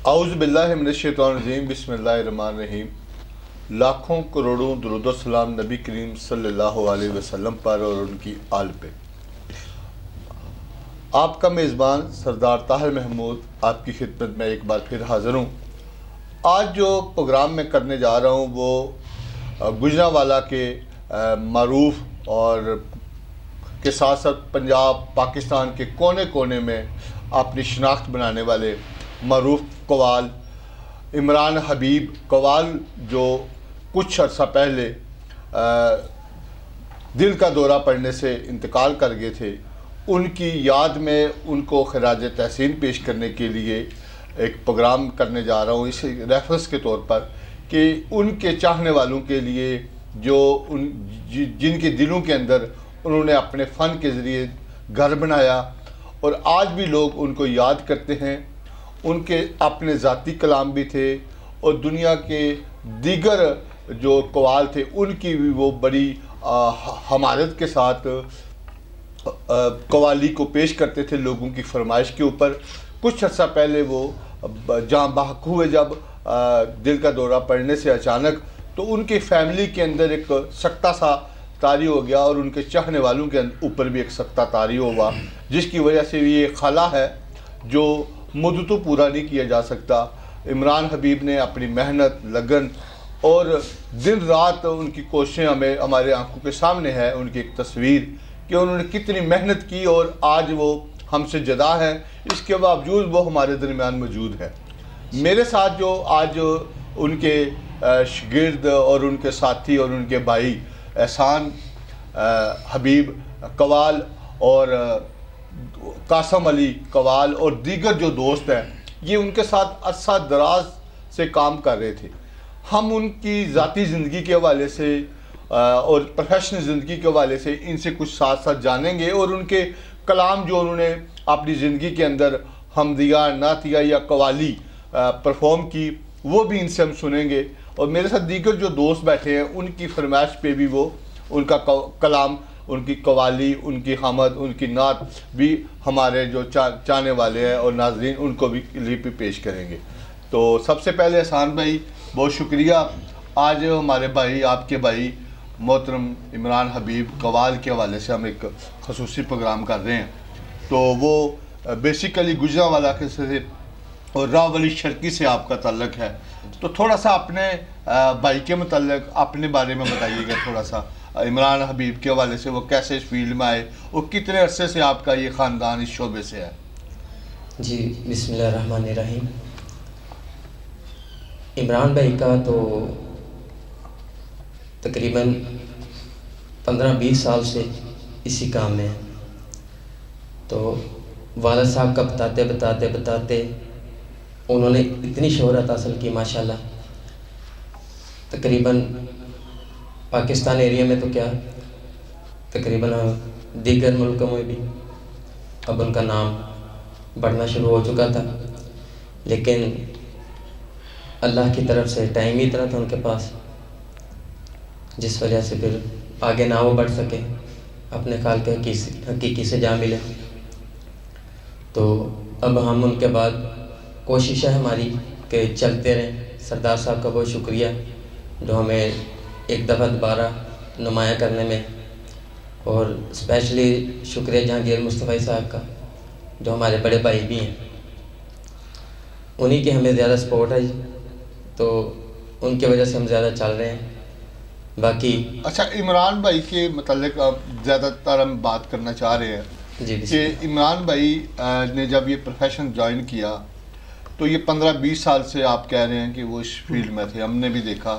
औज़ु बिल्लाहि मिनश शैतानिर रजीम बिस्मिल्लाहिर रहमानिर रहीम। लाखों करोड़ों दुरूद व सलाम नबी करीम सल्लल्लाहु अलैहि वसल्लम पर और उनकी आल पे। आपका मेज़बान सरदार ताहिर महमूद आपकी खिदमत में एक बार फिर हाज़िर हूँ। आज जो प्रोग्राम मैं करने जा रहा हूँ वो गुजरांवाला के मरूफ और के साथ साथ पंजाब पाकिस्तान के कोने कोने में अपनी शनाख्त बनाने वाले मरूफ कवाल इमरान हबीब कवाल, जो कुछ अर्सा पहले दिल का दौरा पड़ने से इंतकाल कर गए थे, उनकी याद में उनको खराज तहसीन पेश करने के लिए एक प्रोग्राम करने जा रहा हूँ इस रेफरेंस के तौर पर कि उनके चाहने वालों के लिए जो जिनके दिलों के अंदर उन्होंने अपने फ़न के ज़रिए घर बनाया और आज भी लोग उनको याद करते हैं। उनके अपने ज़ाती कलाम भी थे और दुनिया के दीगर जो कवाल थे उनकी भी वो बड़ी हमारत के साथ कवाली को पेश करते थे लोगों की फरमाइश के ऊपर। कुछ अर्सा पहले वो जहाँ बहक हुए जब दिल का दौरा पड़ने से अचानक, तो उनकी फैमिली के अंदर एक सख्ता सा तारी हो गया और उनके चाहने वालों के ऊपर भी एक सख्ता तारी हुआ, जिसकी वजह से ये खला है जो मुद्दत तो पूरा नहीं किया जा सकता। इमरान हबीब ने अपनी मेहनत, लगन और दिन रात उनकी कोशिशें हमें हमारे आंखों के सामने है। उनकी एक तस्वीर कि उन्होंने कितनी मेहनत की और आज वो हमसे जुदा है, इसके बावजूद वो हमारे दरमियान मौजूद है। मेरे साथ जो आज उनके शागिर्द और उनके साथी और उनके भाई एहसान हबीब कवाल और कासम अली कवाल और दीगर जो दोस्त हैं, ये उनके साथ अरसा दराज से काम कर रहे थे। हम उनकी ज़ाती ज़िंदगी के हवाले से और प्रोफेशनल ज़िंदगी के हवाले से इनसे कुछ साथ साथ जानेंगे और उनके कलाम जो उन्होंने अपनी ज़िंदगी के अंदर हमदिया, नातिया या कवाली परफॉर्म की, वो भी इनसे हम सुनेंगे। और मेरे साथ दीगर जो दोस्त बैठे हैं उनकी फरमाइश पे भी वो उनका कलाम, उनकी कवाली, उनकी हमद, उनकी नात भी हमारे जो चाहने वाले हैं और नाज़रीन उनको भी लिपि पेश करेंगे। तो सबसे पहले एहसान भाई, बहुत शुक्रिया। आज हमारे भाई, आपके भाई मोहतरम इमरान हबीब कवाल के हवाले से हम एक खसूसी प्रोग्राम कर रहे हैं। तो वो बेसिकली गुजरांवाला के से और रावली शर्की से आपका ताल्लुक़ है, तो थोड़ा सा अपने भाई के मतलब अपने बारे में बताइएगा थोड़ा सा। इमरान हबीब के हवाले से वो कैसे इस फील्ड में आए और कितने अरसे से आपका ये ख़ानदान इस शोबे से है? जी, बिस्मिल्लाहिर्रहमानिर्रहीम। इमरान भाई का तो तकरीबन 15-20 साल से इसी काम में है। तो वालिद साहब का बताते उन्होंने इतनी शोहरत हासिल की माशाल्लाह। तकरीबन पाकिस्तान एरिया में तो क्या, तकरीबन दीगर मुल्कों में भी अब उनका नाम बढ़ना शुरू हो चुका था, लेकिन अल्लाह की तरफ से टाइम ही इतना था उनके पास, जिस वजह से फिर आगे ना वो बढ़ सके, अपने ख्याल के हकीकी से जा मिले। तो अब हम उनके बाद कोशिश है हमारी कि चलते रहें। सरदार साहब का बहुत शुक्रिया जो हमें एक दफ़ा दोबारा नुमाया करने में, और स्पेशली शुक्रिया जहांगीर मुस्तफ़ा साहब का जो हमारे बड़े भाई भी हैं, उन्हीं की हमें ज़्यादा सपोर्ट है, तो उनकी वजह से हम ज़्यादा चल रहे हैं। बाकी अच्छा, इमरान भाई के मतलब अब ज़्यादातर हम बात करना चाह रहे हैं जी कि इमरान भाई ने जब ये प्रोफेशन ज्वाइन किया तो ये 15-20 साल से आप कह रहे हैं कि वो इस फील्ड में थे, हमने भी देखा।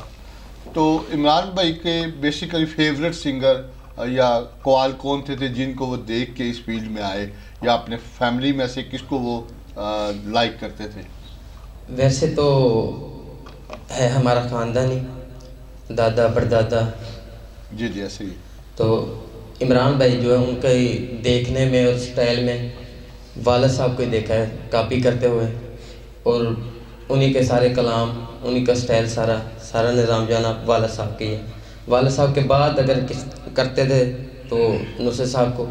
तो इमरान भाई के बेसिकली फेवरेट सिंगर या कवाल कौन थे जिनको वो देख के इस फील्ड में आए, या अपने फैमिली में से किसको वो लाइक करते थे? वैसे तो है हमारा ख़ानदान ही, दादा परदादा जी ऐसे ही। तो इमरान भाई जो है उनके देखने में और स्टाइल में वालिद साहब को ही देखा है कॉपी करते हुए, और उन्हीं के सारे कलाम, उन्हीं का स्टाइल, सारा निज़ाम जो है ना वालिद साहब के ही है। वालिद साहब के बाद अगर किस करते थे तो नुसरत साहब को,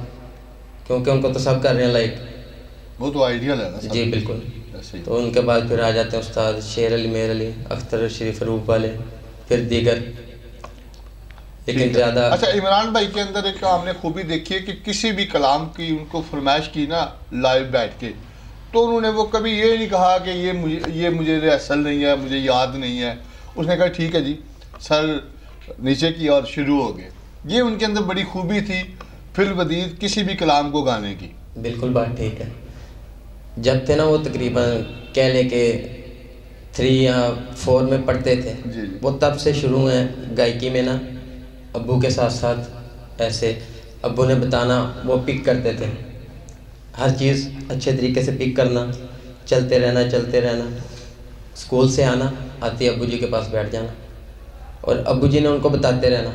क्योंकि उनको तो सब कर रहे हैं लाइक, वो तो आइडियल है ना। जी बिल्कुल। सही। तो उनके बाद फिर आ जाते हैं उस्ताद शेर अली, मेर अली, अख्तर शरीफ रूप वाले, फिर दीगर। ठीक लेकिन है। ज़्यादा अच्छा, इमरान भाई के अंदर एक हमने खूबी देखी है कि किसी भी कलाम की उनको फरमाइश की ना लाइव बैठ के, तो उन्होंने वो कभी ये नहीं कहा कि ये मुझे रिहर्सल नहीं है, मुझे याद नहीं है। उसने कहा ठीक है जी, सर नीचे की और शुरू हो गए। ये उनके अंदर बड़ी खूबी थी फिल वदीद किसी भी कलाम को गाने की। बिल्कुल बात ठीक है। जब थे ना वो तकरीबन कह लें कि 3 या 4 में पढ़ते थे, जी। वो तब से शुरू हैं गायकी में ना। अब्बू के साथ साथ ऐसे अब्बू ने बताना वो पिक करते थे, हर चीज़ अच्छे तरीके से पिक करना, चलते रहना। स्कूल से आना, आते अब्बू जी के पास बैठ जाना और अब्बू जी ने उनको बताते रहना।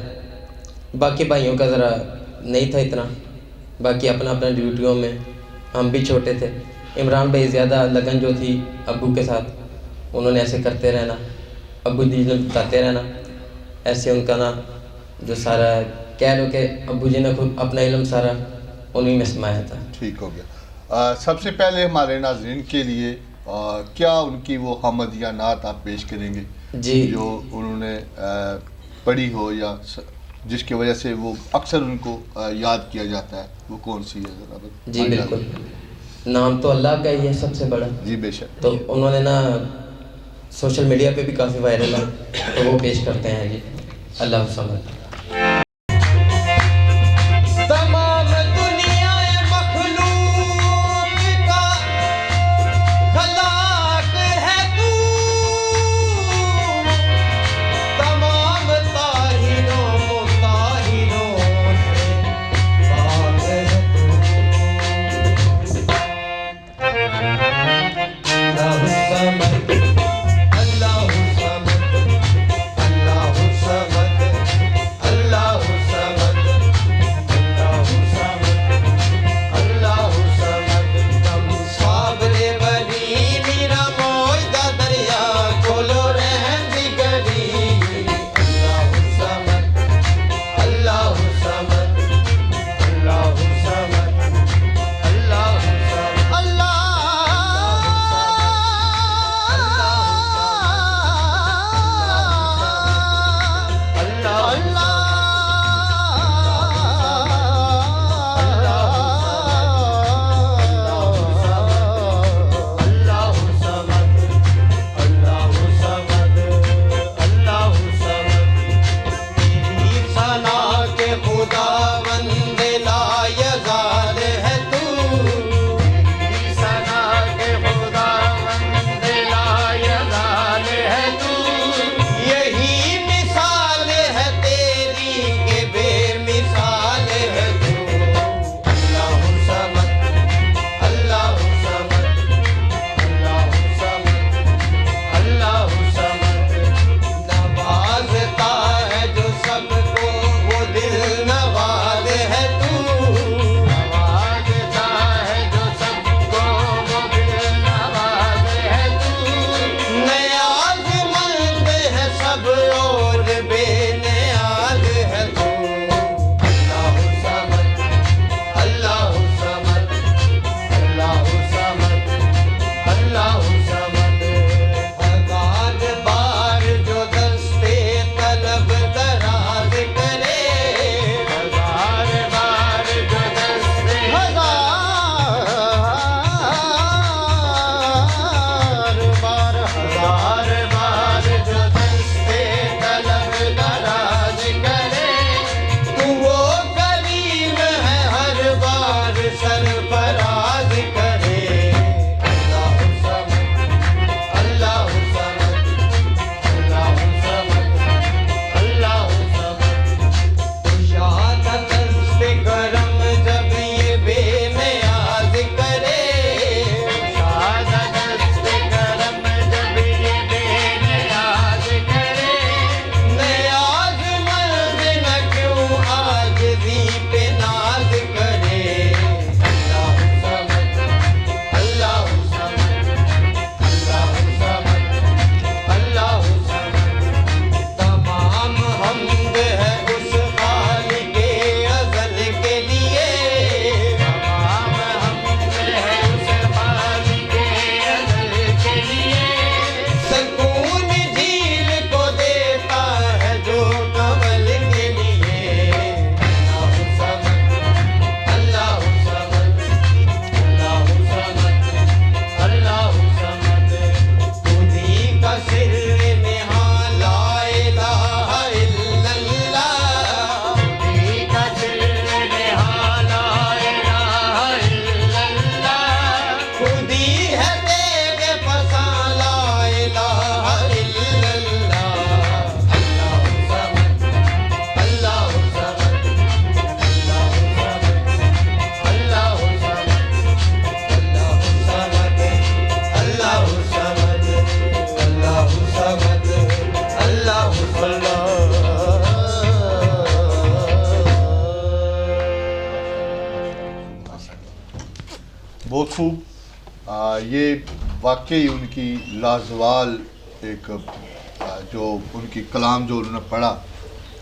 बाकी भाइयों का ज़रा नहीं था इतना, बाकी अपना अपना ड्यूटियों में, हम भी छोटे थे। इमरान भाई ज़्यादा लगन जो थी अब्बू के साथ, उन्होंने ऐसे करते रहना, अब्बू जी ने बताते रहना। ऐसे उनका ना जो सारा कह लो कि अब्बू जी ने खुद अपना इल्म सारा उन्हीं में समाया था। ठीक हो गया। सबसे पहले हमारे नाज़रीन के लिए क्या उनकी वो हमद या नात आप पेश करेंगे जी। जो उन्होंने पढ़ी हो या जिसकी वजह से वो अक्सर उनको याद किया जाता है, वो कौन सी है ज़रा बताइए। जी बिल्कुल, नाम तो अल्लाह का ही है सबसे बड़ा। जी बेशक। तो उन्होंने ना सोशल मीडिया पे भी काफ़ी वायरल है, तो वो पेश करते हैं जी। अल्लाह समद। तमाम दुनिया मखलूक का खलाक है तू, तमाम ताहिरों मुताहिरों से पाक है तू। अल्लाहु समद, अल्लाहु समद, अल्लाहु समद, महफूब ये वाकई उनकी लाजवाल एक जो उनकी कलाम जो उन्होंने पढ़ा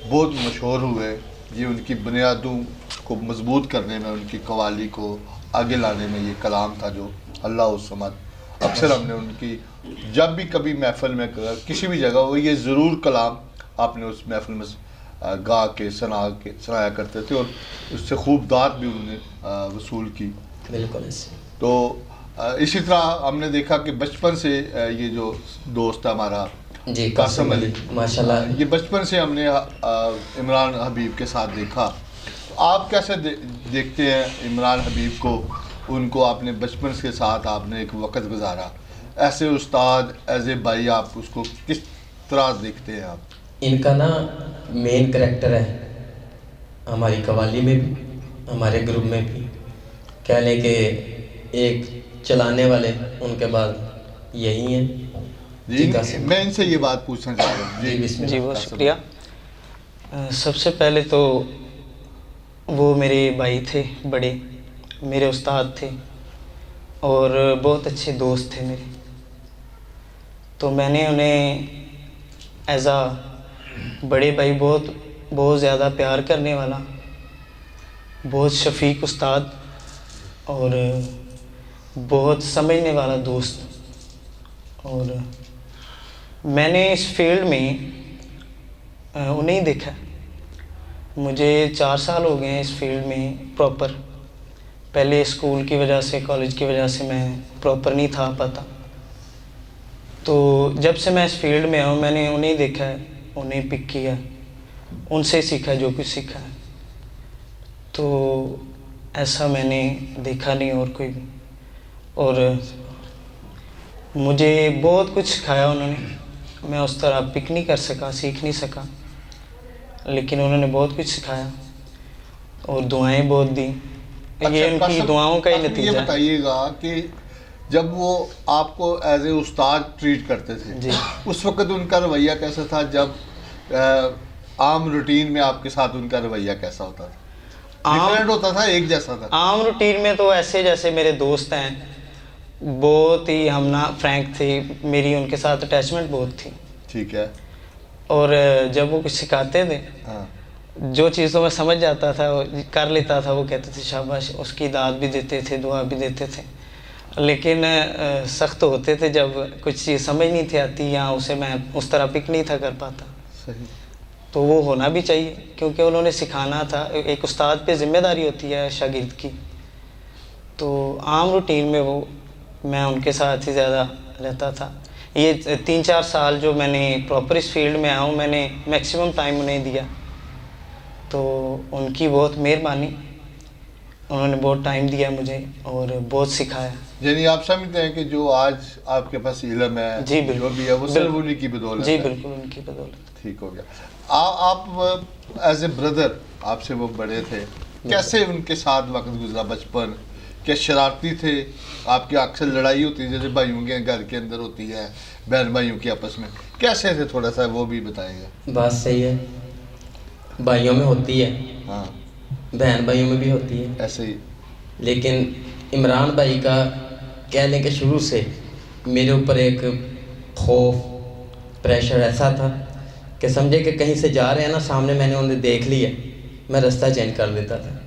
बहुत मशहूर हुए। ये उनकी बुनियादों को मजबूत करने में, उनकी कवाली को आगे लाने में ये कलाम था जो अल्लाह उस समद। अक्सर हमने उनकी जब भी कभी महफिल में किसी भी जगह हो, ये ज़रूर कलाम आपने उस महफिल में गा के सुनाया करते थे और उससे खूब दात भी उन्होंने वसूल की। बिल्कुल ऐसे। तो इसी तरह हमने देखा कि बचपन से ये जो दोस्त है हमारा जी कासिम अली, माशाल्लाह, ये बचपन से हमने इमरान हबीब के साथ देखा। आप कैसे देखते हैं इमरान हबीब को? उनको आपने बचपन के साथ आपने एक वक्त गुजारा, ऐसे उस्ताद एज ए भाई आप उसको किस तरह देखते हैं आप? इनका ना मेन करैक्टर है हमारी कवाली में भी, हमारे ग्रुप में भी। कह लें कि एक चलाने वाले उनके बाद यही हैं। जी कासिम। मैं इनसे ये बात पूछना चाह रहा हूँ। जी बिस्मिल्लाह। जी बहुत शुक्रिया। सबसे पहले तो वो मेरे भाई थे, बड़े मेरे उस्ताद थे और बहुत अच्छे दोस्त थे मेरे। तो मैंने उन्हें एज आ बड़े भाई बहुत ज़्यादा प्यार करने वाला, बहुत शफीक उस्ताद और बहुत समझने वाला दोस्त। और मैंने इस फील्ड में उन्हें देखा। मुझे 4 साल हो गए हैं इस फील्ड में प्रॉपर। पहले स्कूल की वजह से, कॉलेज की वजह से मैं प्रॉपर नहीं था पाता। तो जब से मैं इस फील्ड में आऊँ मैंने उन्हें देखा है, उन्हें पिक किया, उनसे सीखा जो कुछ सीखा है। तो ऐसा मैंने देखा नहीं और कोई भी। और मुझे बहुत कुछ सिखाया उन्होंने। मैं उस तरह पिक नहीं कर सका, सीख नहीं सका, लेकिन उन्होंने बहुत कुछ सिखाया और दुआएं बहुत दी। ये उनकी कासिम, दुआओं का ही ये नतीजा है। बताइएगा कि जब वो आपको एज ए उस्ताद ट्रीट करते थे जी। उस वक्त उनका रवैया कैसा था? जब आम रूटीन में आपके साथ उनका रवैया कैसा होता था? डिफरेंट होता था, एक जैसा था? आम रूटीन में तो ऐसे जैसे मेरे दोस्त हैं, बहुत ही हम ना फ्रैंक थे। मेरी उनके साथ अटैचमेंट बहुत थी। ठीक है। और जब वो कुछ सिखाते थे, हाँ जो चीज़ों में समझ जाता था वो कर लेता था, वो कहते थे शाबाश। उसकी दाद भी देते थे, दुआ भी देते थे। लेकिन सख्त होते थे जब कुछ चीज़ समझ नहीं थी आती या उसे मैं उस तरह पिक नहीं था कर पाता। सही। तो वो होना भी चाहिए क्योंकि उन्होंने सिखाना था। एक उस्ताद पे ज़िम्मेदारी होती है शागिर्द की। तो आम रूटीन में वो मैं उनके साथ ही ज़्यादा रहता था। ये 3-4 साल जो मैंने प्रॉपर इस फील्ड में आया हूँ, मैंने मैक्सिमम टाइम उन्हें दिया। तो उनकी बहुत मेहरबानी, उन्होंने बहुत टाइम दिया मुझे और बहुत सिखाया। यानी आप समझते हैं कि जो आज आपके पास इल्म है, जी बिल्कुल, जो भी है वो सिर्फ उन्हीं की बदौलत जी है। बिल्कुल उनकी बदौलत। ठीक हो गया। आप एज ए ब्रदर, आपसे वो बड़े थे, कैसे उनके साथ वक्त गुजरा बचपन? क्या शरारती थे? आपकी अक्सर लड़ाई होती है जैसे भाइयों के घर के अंदर होती है, बहन भाइयों की आपस में, कैसे थे? थोड़ा सा वो भी बताएंगे। बात सही है, भाइयों में होती है, हाँ बहन भाइयों में भी होती है। ऐसे ही। लेकिन इमरान भाई का कह लें कि शुरू से मेरे ऊपर एक खौफ, प्रेशर ऐसा था कि समझे कि कहीं से जा रहे हैं ना, सामने मैंने उन्हें देख लिया, मैं रास्ता चेंज कर देता था।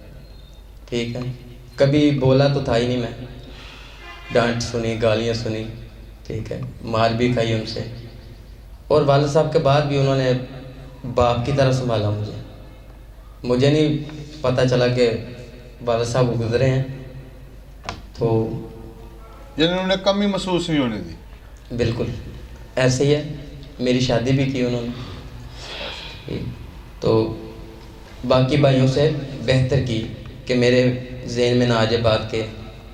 ठीक है, कभी बोला तो था ही नहीं मैं, डांट सुनी, गालियाँ सुनी, ठीक है, मार भी खाई उनसे। और वालिद साहब के बाद भी उन्होंने बाप की तरह संभाला मुझे नहीं पता चला कि वालिद साहब गुजरे हैं। तो यानी उन्होंने कमी महसूस नहीं होने दी। बिल्कुल ऐसे ही है। मेरी शादी भी की उन्होंने, तो बाकी भाइयों से बेहतर की कि मेरे जहन में ना आ जाए बात के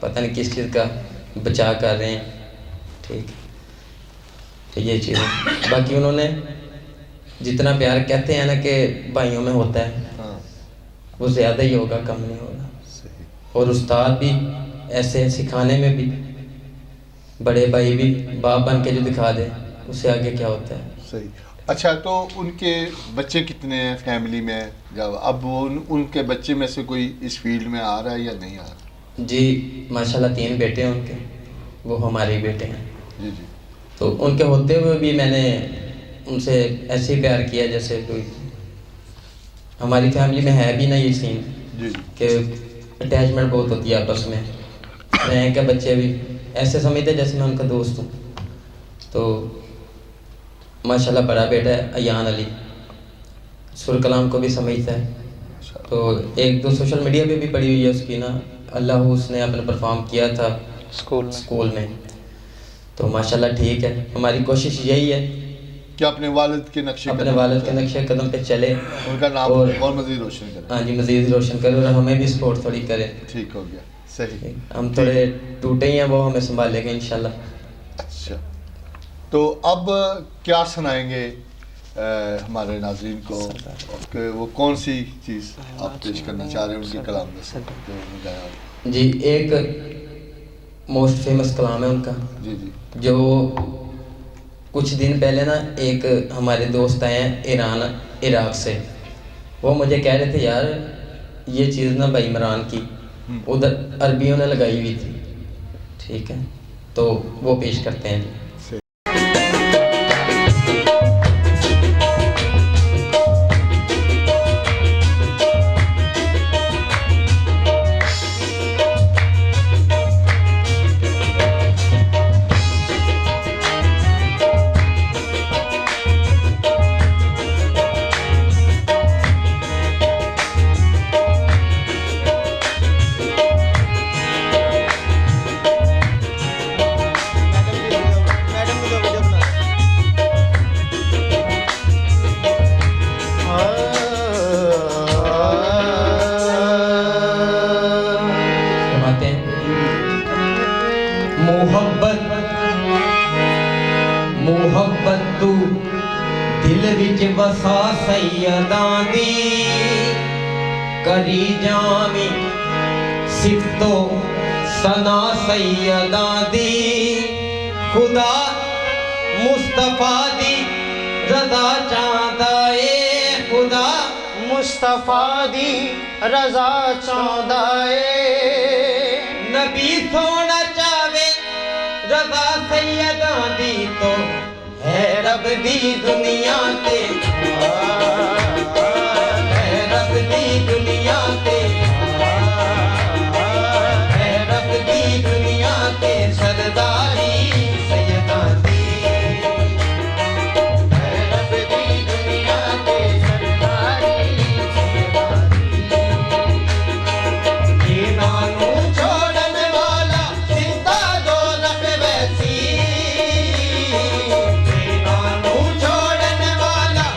पता नहीं किस चीज़ का बचाव कर रहे हैं। ठीक, तो ये चीज़ है। बाकी उन्होंने जितना प्यार कहते हैं ना कि भाइयों में होता है, हाँ वो ज़्यादा ही होगा, कम नहीं होगा। सही। और उस्ताद भी ऐसे सिखाने में भी, बड़े भाई भी बाप बन के जो दिखा दे, उससे आगे क्या होता है। सही। अच्छा, तो उनके बच्चे कितने हैं फैमिली में? जब अब वो उनके बच्चे में से कोई इस फील्ड में आ रहा है या नहीं आ रहा? जी माशाल्लाह 3 बेटे हैं उनके, वो हमारे ही बेटे हैं। जी जी तो उनके होते हुए भी मैंने उनसे ऐसे ही प्यार किया जैसे कोई हमारी फैमिली में है भी ना ये सीन जी कि अटैचमेंट बहुत होती है आपस में। मैं क्या बच्चे भी ऐसे समझते जैसे मैं उनका दोस्त हूँ। तो माशाल्लाह बड़ा बेटा है अयान अली, सुर कलाम को भी समझता है। तो एक दो सोशल मीडिया पे भी पड़ी हुई है उसकी ना, अल्लाह उसने अपने परफॉर्म किया था स्कूल में। तो माशाल्लाह ठीक है, हमारी कोशिश यही है कि अपने वालिद के नक्शे अपने कदम वालिद पे के चलें, नक्शे कदम पे चले उनका नाम और- और मज़ीद रोशन करें। हाँ जी मज़ीद रोशन करें और हमें भी सपोर्ट थोड़ी करें। ठीक हो गया, सही। हम थोड़े टूटे ही हैं, वो हमें संभालेंगे इंशाल्लाह। अच्छा, तो अब क्या सुनाएंगे हमारे नाज़रीन को कि वो कौन सी चीज़ आप पेश करना चाह रहे हैं उनकी कलाम में से जो उन्होंने गाया हो? जी एक मोस्ट फेमस कलाम है उनका, जी जी जो कुछ दिन पहले ना एक हमारे दोस्त आए हैं ईरान इराक से। वो मुझे कह रहे थे यार ये चीज़ ना भाई इमरान की उधर अरबियों ने लगाई हुई थी। ठीक है, तो वो पेश करते हैं जी। फरमाते हैं मोहब्बत तू दिल विच वसा सैयदां दी करी जामी सिफतो सना सैयदां दी खुदा मुस्तफा दी रज़ा चाहदा ए खुदा मुस्तफा दी रजा चाहदा ए नबी सोना चावे रज़ा सैयदां दी तो है रब दी दुनिया ते है रब दी दुनिया ते है रब दी दुनिया ते सरदारी सैयदां दी है रब दी दुनिया ते सरदारी सैयदां दी नानू छोड़न वाला सिंता दौलत वैसी नानू छोड़न वाला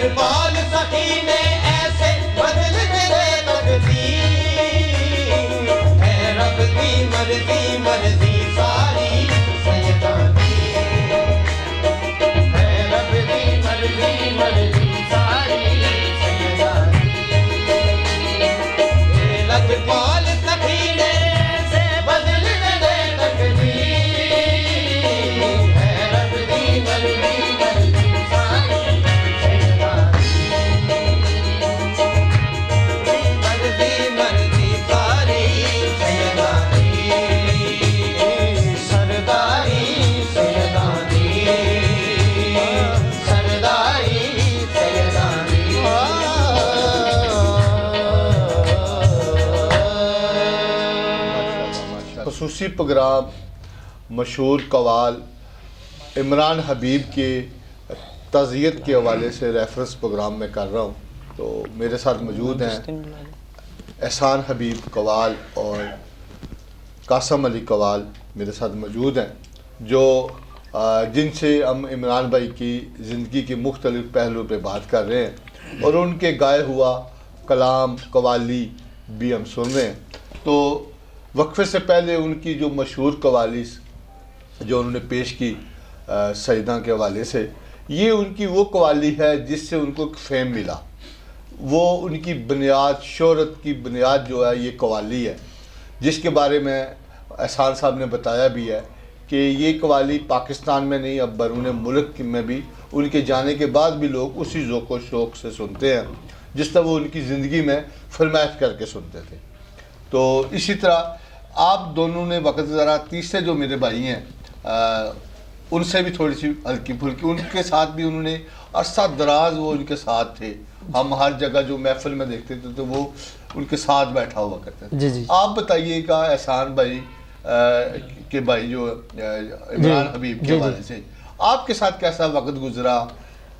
लजपाल सखी ने ऐसे बदल दे तकदीर है रब की मर्जी मर्जी सारी सैयदानी है रब की मर्जी मर्जी सारी सैयदानी ये लजपाल सखी ने ऐसे बदल दे तकदीर है रब की मर्जी मर्जी सारी मर्जी मर्जी सारी सैयदानी सरदारी सैयदानी सरदारी सैयदानी खसूसी प्रोग्राम मशहूर कवाल इमरान हबीब के तज़ियत के हवाले से रेफरेंस प्रोग्राम में कर रहा हूँ। तो मेरे साथ मौजूद हैं एहसान हबीब कवाल और कासम अली कवाल मेरे साथ मौजूद हैं, जो जिनसे हम इमरान भाई की ज़िंदगी के मुख्तलिफ पहलू पे बात कर रहे हैं और उनके गाए हुआ कलाम कवाली भी हम सुन रहे हैं। तो वक्फे से पहले उनकी जो मशहूर कवाली जो उन्होंने पेश की सईदा के हवाले से, ये उनकी वो कवाली है जिससे उनको एक फेम मिला। वो उनकी बुनियाद, शोहरत की बुनियाद जो है ये कवाली है, जिसके बारे में एहसान साहब ने बताया भी है कि ये कवाली पाकिस्तान में नहीं अब बैरून मुल्क में भी उनके जाने के बाद भी लोग उसी ज़ौक़ व शौक़ से सुनते हैं जिस तरह वो उनकी ज़िंदगी में फरमाइश करके सुनते थे। तो इसी तरह आप दोनों ने वक्त ज़रा तीसरे जो मेरे भाई हैं उनसे भी थोड़ी सी हल्की फुल्की, उनके साथ भी उन्होंने अरसा दराज वो उनके साथ थे। हम हर जगह जो महफिल में देखते थे तो वो उनके साथ बैठा हुआ करते थे। जी जी। आप बताइएगा एहसान भाई के भाई जो इमरान हबीब के हवाले से आपके साथ कैसा वक्त गुजरा,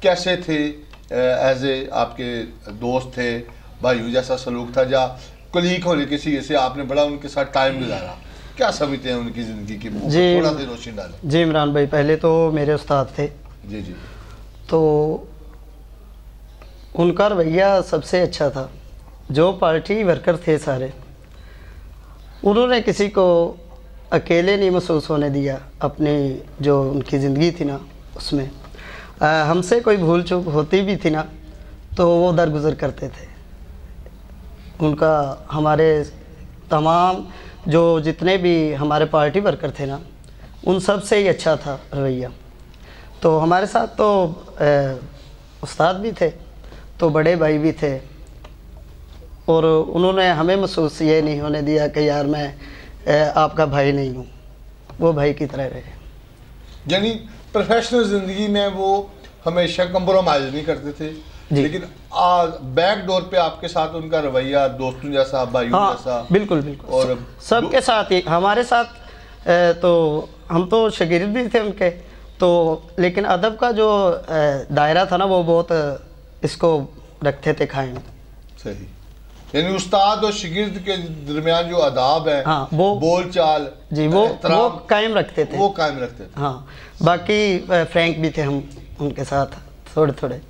कैसे थे, एज ए आपके दोस्त थे, भाइयों जैसा सलूक था, या कुलीग होने किसी से आपने बड़ा उनके साथ टाइम गुजारा, क्या समझते हैं उनकी ज़िंदगी की? जी थोड़ा सा रोशनी डालें। जी इमरान भाई, पहले तो मेरे उस्ताद थे, जी जी। तो उनका रवैया सबसे अच्छा था। जो पार्टी वर्कर थे सारे, उन्होंने किसी को अकेले नहीं महसूस होने दिया। अपनी जो उनकी ज़िंदगी थी ना उसमें हमसे कोई भूल चूक होती भी थी ना तो वो दरगुजर करते थे। उनका हमारे तमाम जो जितने भी हमारे पार्टी वर्कर थे ना, उन सब से ही अच्छा था रवैया। तो हमारे साथ तो उस्ताद भी थे, तो बड़े भाई भी थे, और उन्होंने हमें महसूस ये नहीं होने दिया कि यार मैं आपका भाई नहीं हूँ, वो भाई की तरह रहे। यानी प्रोफेशनल ज़िंदगी में वो हमेशा कंप्रोमाइज़ नहीं करते थे, लेकिन बैक डोर पे आपके साथ उनका रवैया दोस्तों जैसा, भाइयों हाँ, जैसा। बिल्कुल बिल्कुल। और सबके साथ ही, हमारे साथ तो हम तो शागिर्द भी थे उनके, तो लेकिन अदब का जो दायरा था ना वो बहुत इसको रखते थे कायम। सही, यानी उस्ताद और शागिर्द के दरमियान जो अदाब है, हाँ, वो बोल चाल जी वो कायम रखते थे, वो कायम रखते थे। हाँ, बाकी फ्रैंक भी थे हम उनके साथ थोड़े थोड़े।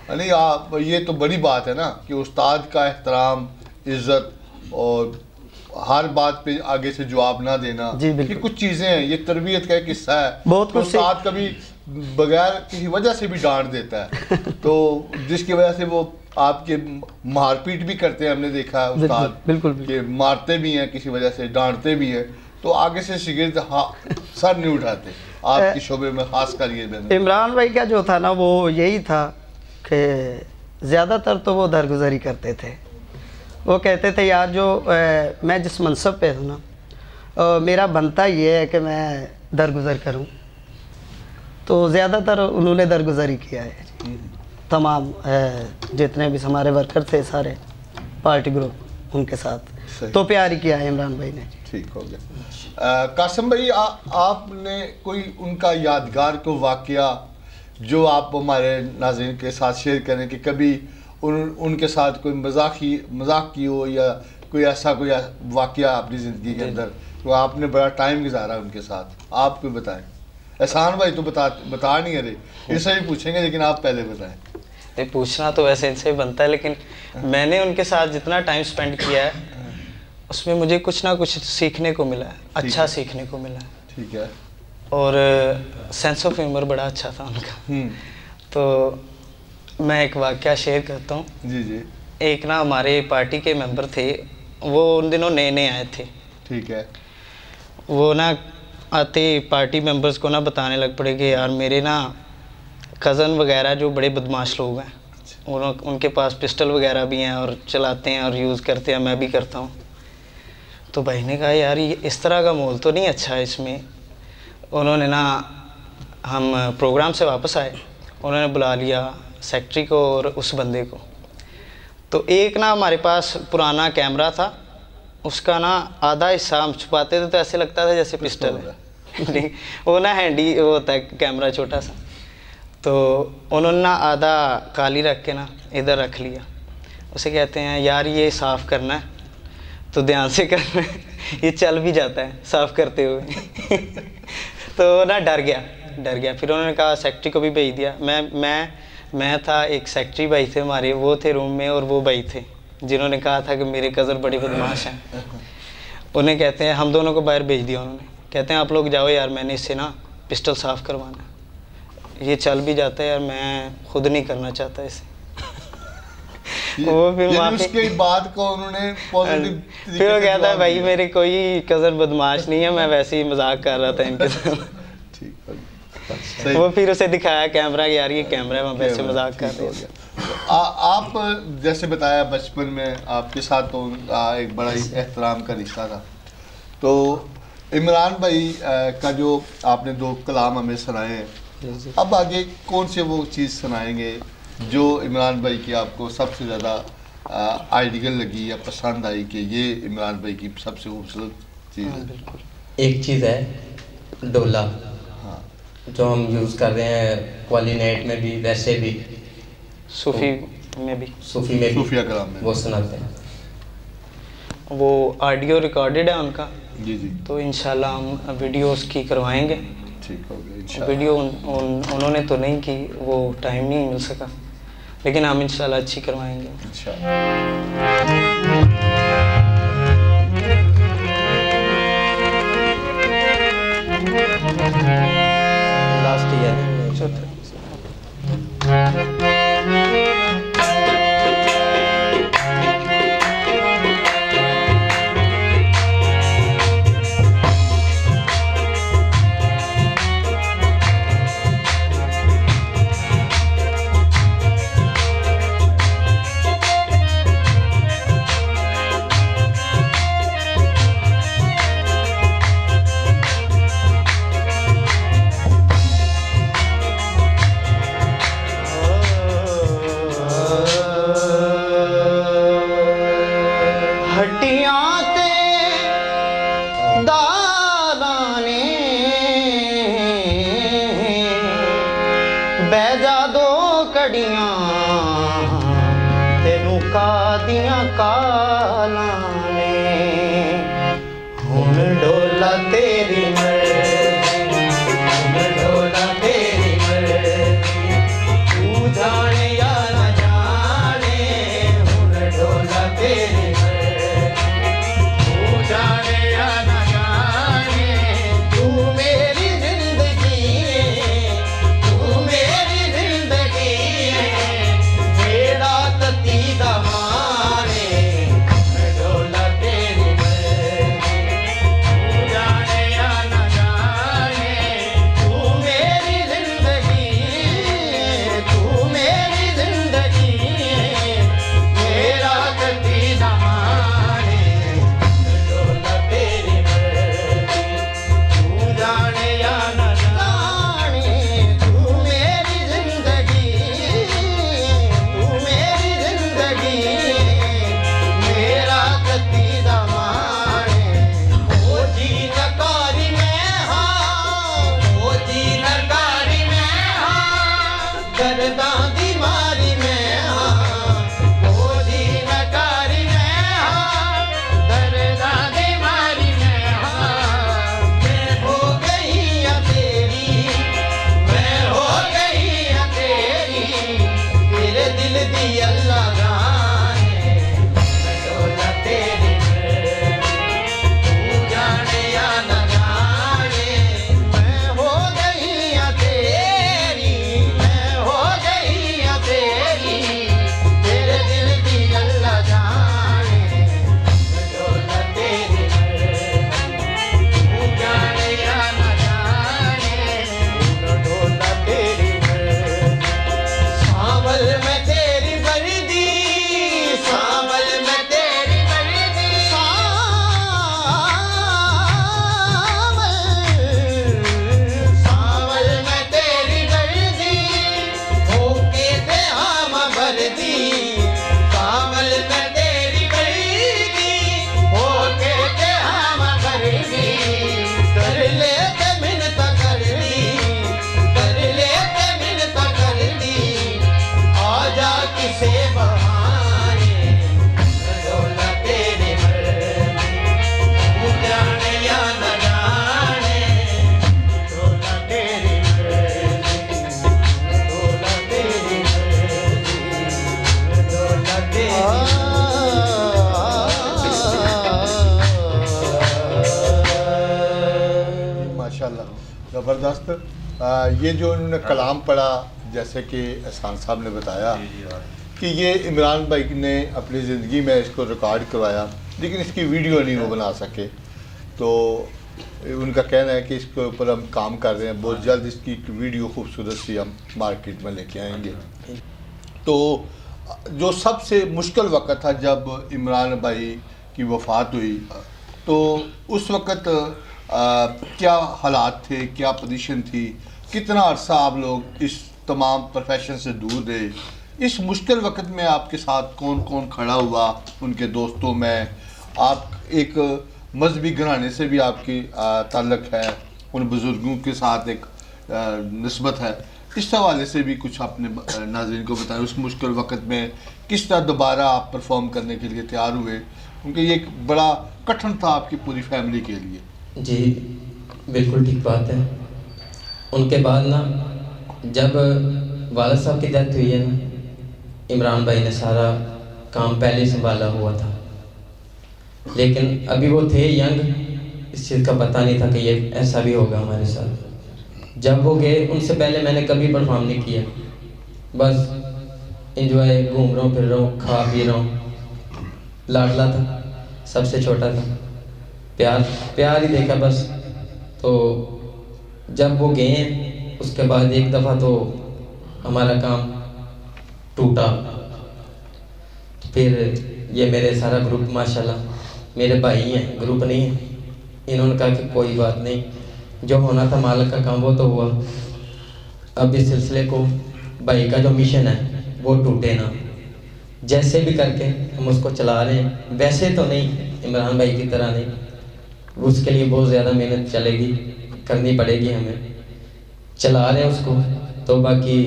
नहीं, आप ये तो बड़ी बात है ना कि उस्ताद का एहतराम, इज़्ज़त और हर बात पे आगे से जवाब ना देना, जी बिल्कुल। ये कुछ चीज़ें हैं, ये तरबियत का एक हिस्सा है। बहुत तो कुछ उस्ताद कभी बगैर किसी वजह से भी डांट देता है तो जिसकी वजह से वो आपके मारपीट भी करते हैं, हमने देखा है उस्ताद बिल्कुल कि मारते भी हैं किसी वजह से, डांटते भी हैं, तो आगे से शागिर्द सर नहीं उठाते। आपके शोबे में खास कर ये इमरान भाई का जो था ना वो यही था कि ज़्यादातर तो वो दरगुजरी करते थे। वो कहते थे यार जो मैं जिस मनसब पे हूँ ना, मेरा बनता ये है कि मैं दरगुजर करूँ, तो ज़्यादातर उन्होंने दरगुजरी किया है। तमाम जितने भी हमारे वर्कर थे सारे पार्टी ग्रुप, उनके साथ तो प्यार ही किया है इमरान भाई ने। ठीक हो गया। कासिम भाई, आपने कोई उनका यादगार को वाकया जो आप हमारे नाज़रीन के साथ शेयर करें कि कभी उनके साथ कोई मजाक की हो, या कोई ऐसा कोई वाकया अपनी ज़िंदगी के अंदर तो आपने बड़ा टाइम गुजारा उनके साथ, आप कोई बताएं। एहसान भाई तो बता नहीं रहे, इनसे भी पूछेंगे, लेकिन आप पहले बताएं। ये पूछना तो वैसे इनसे बनता है, लेकिन मैंने उनके साथ जितना टाइम स्पेंड किया है उसमें मुझे कुछ ना कुछ सीखने को मिला है, अच्छा सीखने को मिला है। ठीक है। और सेंस ऑफ ह्यूमर बड़ा अच्छा था उनका। तो मैं एक वाकया शेयर करता हूँ। जी जी। एक ना हमारे पार्टी के मेंबर थे, वो उन दिनों नए नए आए थे। ठीक है। वो ना आते पार्टी मेंबर्स को ना बताने लग पड़े कि यार मेरे ना कज़न वगैरह जो बड़े बदमाश लोग हैं, उनके पास पिस्टल वगैरह भी हैं और चलाते हैं और यूज़ करते हैं, मैं भी करता हूँ। तो भाई ने कहा यार ये इस तरह का माहौल तो नहीं अच्छा है इसमें। उन्होंने ना, हम प्रोग्राम से वापस आए, उन्होंने बुला लिया सेक्रेटरी को और उस बंदे को। तो एक ना हमारे पास पुराना कैमरा था, उसका ना आधा हिस्सा हम छुपाते थे तो ऐसे लगता था जैसे पिस्टल है। वो ना हैंडी वो होता है कैमरा छोटा सा। तो उन्होंने ना आधा काली रख के ना इधर रख लिया। उसे कहते हैं यार ये साफ़ करना है तो ध्यान से करना है, ये चल भी जाता है साफ़ करते हुए। तो ना डर गया। फिर उन्होंने कहा सेक्रेटरी को भी भेज दिया। मैं था, एक सेक्रेटरी भाई थे हमारे, वो थे रूम में, और वो भाई थे जिन्होंने कहा था कि मेरे कज़न बड़े बदमाश हैं। उन्हें कहते हैं हम दोनों को बाहर भेज दिया उन्होंने। कहते हैं आप लोग जाओ यार, मैंने इससे ना पिस्टल साफ़ करवाना है, ये चल भी जाता है यार, मैं खुद नहीं करना चाहता इसे। वो फिर वहाँ पे उसके बाद को उन्होंने पॉजिटिव फिर वो कहता है भाई मेरे कोई कज़न बदमाश नहीं है, मैं वैसे ही मजाक कर रहा था इनके साथ। ठीक है। वो फिर उसे दिखाया कैमरा कि यार ये कैमरा है, मैं वैसे मजाक कर रहा था। आप जैसे बताया बचपन में आपके साथ तो एक बड़ा ही एहतराम का रिश्ता था। तो इमरान भाई का जो आपने 2 कलाम हमें सुनाए हैं, अब आगे कौन से वो चीज़ सुनाएंगे जो इमरान भाई की आपको सबसे ज़्यादा आइडियल लगी या पसंद आई कि ये इमरान भाई की सबसे खूबसूरत चीज़ है? एक चीज़ है डोला, हाँ, जो हम यूज़ कर रहे हैं क्वालिनेट में भी, वैसे भी सूफी में भी, सूफी में भी, सूफिया कलाम में वो सुनाते हैं। वो ऑडियो रिकॉर्डेड है उनका। जी जी। तो इंशाल्लाह हम वीडियो उसकी करवाएंगे। ठीक हो गया इंशाल्लाह। वीडियो उन्होंने तो नहीं की, वो टाइम नहीं मिल सका, लेकिन हम इंशाल्लाह अच्छी करवाएंगे। लास्ट ईयर बैजा 2 कड़ियां तेनू कादियां काला ने, हुण डोला तेरी मर्जी, हुण डोला तेरी मर्जी, तू जाने या ना जाने, हुण डोला तेरी मर्जी, तू जाने या ना जाने, तू मेरी जिंदगी है, तू मेरी जिंदगी है, मेरा तती दमाने, डोला तेरी मर्जी, तू जाने या ना जाने, तू मेरी जिंदगी है, तू मेरी जिंदगी है, मेरा तती दमाने, डोला तेरी मर्जी, तू जाने या ना जाने, तू मेरी जिंदगी, तू मेरी जिंदगी, मेरा तती दमाने, ओ जी नकारी में हाँ, ओ जी नकारी में हाँ, गर्दां दी मारी में हाँ, ओ जी नकारी में हाँ, गर्दां दी मारी में हाँ, मैं हो गई या तेरी, मैं हो गई या तेरी, तेरे ज़बरदस्त। ये जो उन्होंने कलाम पढ़ा, जैसे कि एहसान साहब ने बताया कि ये इमरान भाई ने अपनी ज़िंदगी में इसको रिकॉर्ड करवाया, लेकिन इसकी वीडियो नहीं वो बना सके। तो उनका कहना है कि इसके ऊपर हम काम कर रहे हैं, बहुत जल्द इसकी एक वीडियो खूबसूरत सी हम मार्केट में लेके आएंगे। तो जो सबसे मुश्किल वक़्त था जब इमरान भाई की वफ़ात हुई, तो उस वक़्त क्या हालात थे, क्या पोजीशन थी, कितना अरसा आप लोग इस तमाम प्रोफेशन से दूर रहे? इस मुश्किल वक़्त में आपके साथ कौन कौन खड़ा हुआ उनके दोस्तों में? आप एक मजहबी घराने से भी आपकी ताल्लुक़ है, उन बुज़ुर्गों के साथ एक निस्बत है, इस हवाले से भी कुछ अपने नाज़रीन को बताएं। उस मुश्किल वक़्त में किस तरह दोबारा आप परफॉर्म करने के लिए तैयार हुए, क्योंकि ये एक बड़ा कठिन था आपकी पूरी फैमिली के लिए। जी बिल्कुल ठीक बात है। उनके बाद ना, जब वालिद साहब की डेथ हुई है ना, इमरान भाई ने सारा काम पहले ही संभाला हुआ था, लेकिन अभी वो थे यंग, इस चीज़ का पता नहीं था कि ये ऐसा भी होगा हमारे साथ। जब वो गए, उनसे पहले मैंने कभी परफॉर्म नहीं किया, बस एंजॉय, घूम रहा हूँ, फिर रहा हूँ, खा पी रहा हूँ। लाडला था, सबसे छोटा था, प्यार प्यार ही देखा बस। तो जब वो गए, उसके बाद एक दफ़ा तो हमारा काम टूटा। फिर ये मेरे सारा ग्रुप, माशाल्लाह मेरे भाई हैं, ग्रुप नहीं है, इन्होंने कहा कि कोई बात नहीं, जो होना था मालिक का काम वो तो हुआ, अब इस सिलसिले को, भाई का जो मिशन है वो टूटे ना, जैसे भी करके हम उसको चला रहे हैं। वैसे तो नहीं, इमरान भाई की तरह नहीं, उसके लिए बहुत ज़्यादा मेहनत चलेगी, करनी पड़ेगी हमें, चला रहे हैं उसको। तो बाकी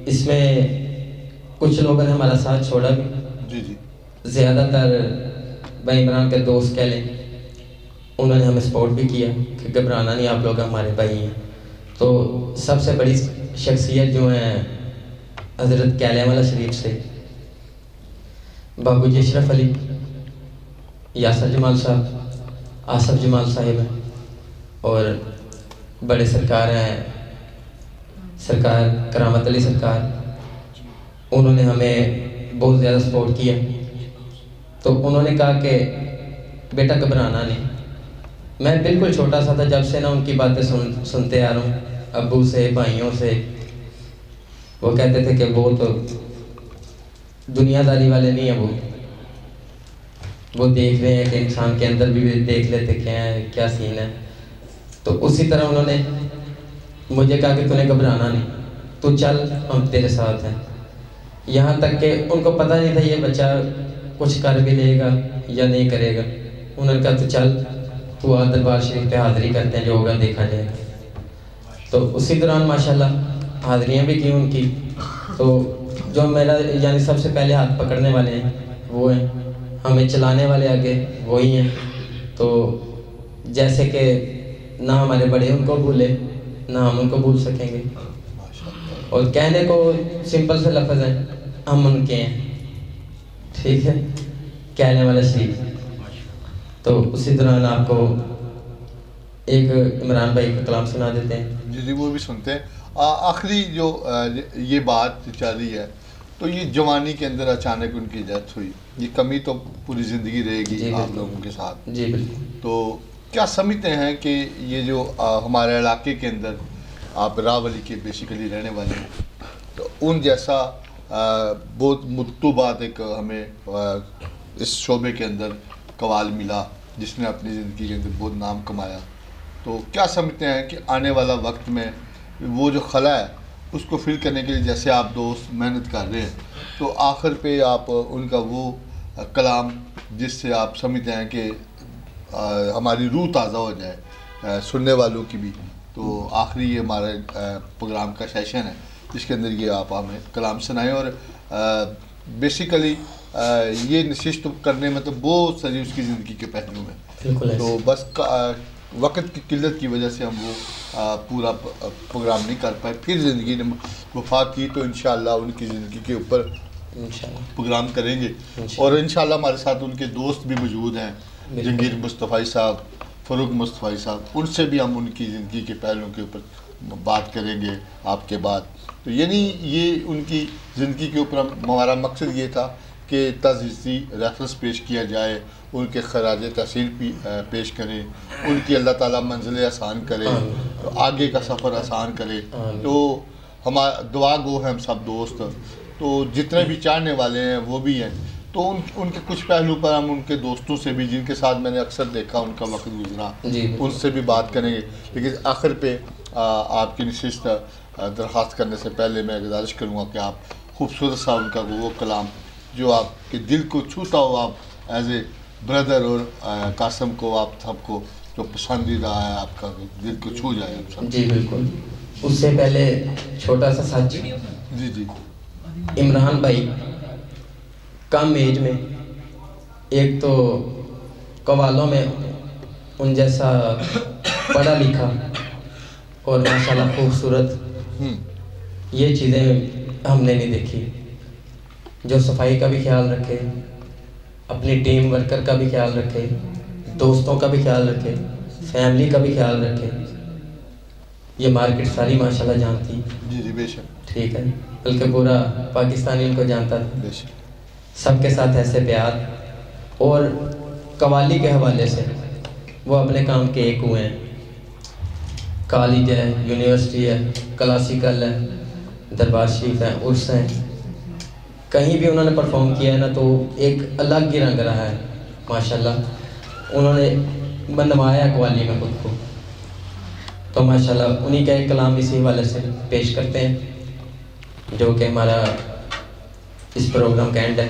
इसमें कुछ लोगों ने हमारा साथ छोड़ा भी, जी जी, ज़्यादातर भाई इमरान के दोस्त कह लें, उन्होंने हमें सपोर्ट भी किया कि घबराना नहीं, आप लोग हमारे भाई हैं। तो सबसे बड़ी शख्सियत जो है हज़रत कैलेवाला शरीफ से बाबू जी अशरफ अली, यासर जमाल साहब, आसफ जमाल साहिब हैं, और बड़े सरकार हैं, सरकार करामत अली सरकार, उन्होंने हमें बहुत ज़्यादा सपोर्ट किया। तो उन्होंने कहा कि बेटा घबराना नहीं। मैं बिल्कुल छोटा सा था जब से ना उनकी बातें सुनते आ रहा हूँ, अब्बू से, भाइयों से। वो कहते थे कि वो तो दुनियादारी वाले नहीं है, वो देख रहे हैं कि इंसान के अंदर भी देख लेते क्या है, क्या सीन है। तो उसी तरह उन्होंने मुझे कहा कि तूने घबराना नहीं, तू चल, हम तेरे साथ हैं। यहाँ तक कि उनको पता नहीं था ये बच्चा कुछ कर भी लेगा या नहीं करेगा। उन्होंने कहा तो चल, तू आ दरबार शरीफ पे हाज़िरी करते हैं, जो होगा देखा जाएगा। तो उसी दौरान माशाल्लाह हाज़िरियाँ भी की उनकी। तो जो मेरा यानी सबसे पहले हाथ पकड़ने वाले हैं वो हैं, हमें चलाने वाले आगे वही हैं। तो जैसे कि ना हमारे बड़े उनको भूले, ना हम उनको भूल सकेंगे। और कहने को सिंपल से लफ्ज़ हैं, हम उनके हैं, ठीक है, कहने वाला शरीफ। तो उसी दौरान आपको एक इमरान भाई का कलाम सुना देते हैं। जी जी, वो भी सुनते हैं। आखिरी जो ये बात चल रही है, तो ये जवानी के अंदर अचानक उनकी डेथ हुई, ये कमी तो पूरी ज़िंदगी रहेगी आप लोगों के साथ। जी बिल्कुल। तो क्या समझते हैं कि ये जो हमारे इलाके के अंदर, आप रावली के बेसिकली रहने वाले हैं, तो उन जैसा बहुत मुतबात एक हमें इस शोबे के अंदर कवाल मिला, जिसने अपनी ज़िंदगी के अंदर बहुत नाम कमाया, तो क्या समझते हैं कि आने वाला वक्त में वो जो खला है उसको फिल करने के लिए जैसे आप दोस्त मेहनत कर रहे हैं, तो आखिर पे आप उनका वो कलाम जिससे आप समझते हैं कि हमारी रूह ताज़ा हो जाए, सुनने वालों की भी, तो आखिरी ये हमारे प्रोग्राम का सेशन है जिसके अंदर ये आप हमें कलाम सुनाएं। और बेसिकली ये नशिस्त करने में तो बहुत सारी उसकी ज़िंदगी के पहलू में, तो बस वक्त की किल्लत की वजह से हम वो पूरा प्रोग्राम नहीं कर पाए। फिर ज़िंदगी ने वफा की तो इंशाअल्लाह उनकी ज़िंदगी के ऊपर प्रोग्राम करेंगे। और इंशाअल्लाह हमारे साथ उनके दोस्त भी मौजूद हैं, जंगीर मुस्तफ़ाई साहब, फ़रूक मुस्तफ़ाई साहब, उनसे भी हम उनकी ज़िंदगी के पहलुओं के ऊपर बात करेंगे आपके बाद। तो यानी ये उनकी ज़िंदगी के ऊपर हमारा मकसद ये था कि ताज़ीज़ी रेफरेंस पेश किया जाए, उनके खराज तहसील पेश करें, उनकी अल्लाह ताला मंजिलें आसान करे, तो आगे का सफ़र आसान करे। तो हमारा दुआ गो है हम सब दोस्त, तो जितने भी चाहने वाले हैं वो भी हैं। तो उनके कुछ पहलू पर हम उनके दोस्तों से भी, जिनके साथ मैंने अक्सर देखा उनका वक्त गुजरा, उनसे भी बात करेंगे। लेकिन आखिर पे आपकी नशिस्त दरख्वास्त करने से पहले मैं गुजारिश करूँगा कि आप खूबसूरत सा उनका वो कलाम जो आपके दिल को छूता हो, आप एज ए ब्रदर और कासम को आप सबको जो पसंदीदा है आपका दिल को छू जाए आप सब। जी बिल्कुल। उससे पहले छोटा सा साथी जी जी इमरान भाई कम एज में, एक तो कवालों में उन जैसा पढ़ा लिखा और माशाल्लाह खूबसूरत, ये चीज़ें हमने नहीं देखी। जो सफाई का भी ख्याल रखे, अपनी टीम वर्कर का भी ख्याल रखे, दोस्तों का भी ख्याल रखे, फैमिली का भी ख्याल रखे। ये मार्केट सारी माशाल्लाह जानती। जी जी बेशक। ठीक है, बल्कि पूरा पाकिस्तानी उनको जानता था। बेशक। सबके साथ ऐसे प्यार, और कवाली के हवाले से वो अपने काम के एक हुए हैं। कॉलेज है, यूनिवर्सिटी है, क्लासिकल है, दरबार शरीफ है, उर्स हैं, कहीं भी उन्होंने परफॉर्म किया है ना तो एक अलग ही रंग रहा है माशाल्लाह। उन्होंने बनवाया कवाली में खुद को। तो माशाल्लाह उन्हीं का एक कलाम इसी हवाले से पेश करते हैं, जो कि हमारा इस प्रोग्राम का एंड है।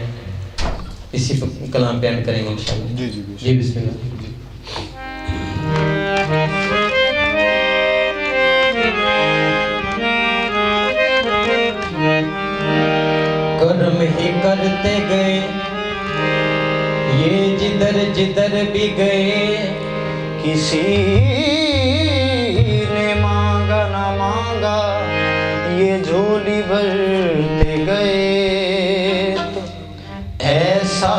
इसी कलाम पे एंड करेंगे इंशाल्लाह। जी जी जी बिस्मिल्लाह। कर्म ही करते गए ये जिधर जिधर भी गए, किसी ने मांगा ना मांगा ये झोली भरते गए। तो ऐसा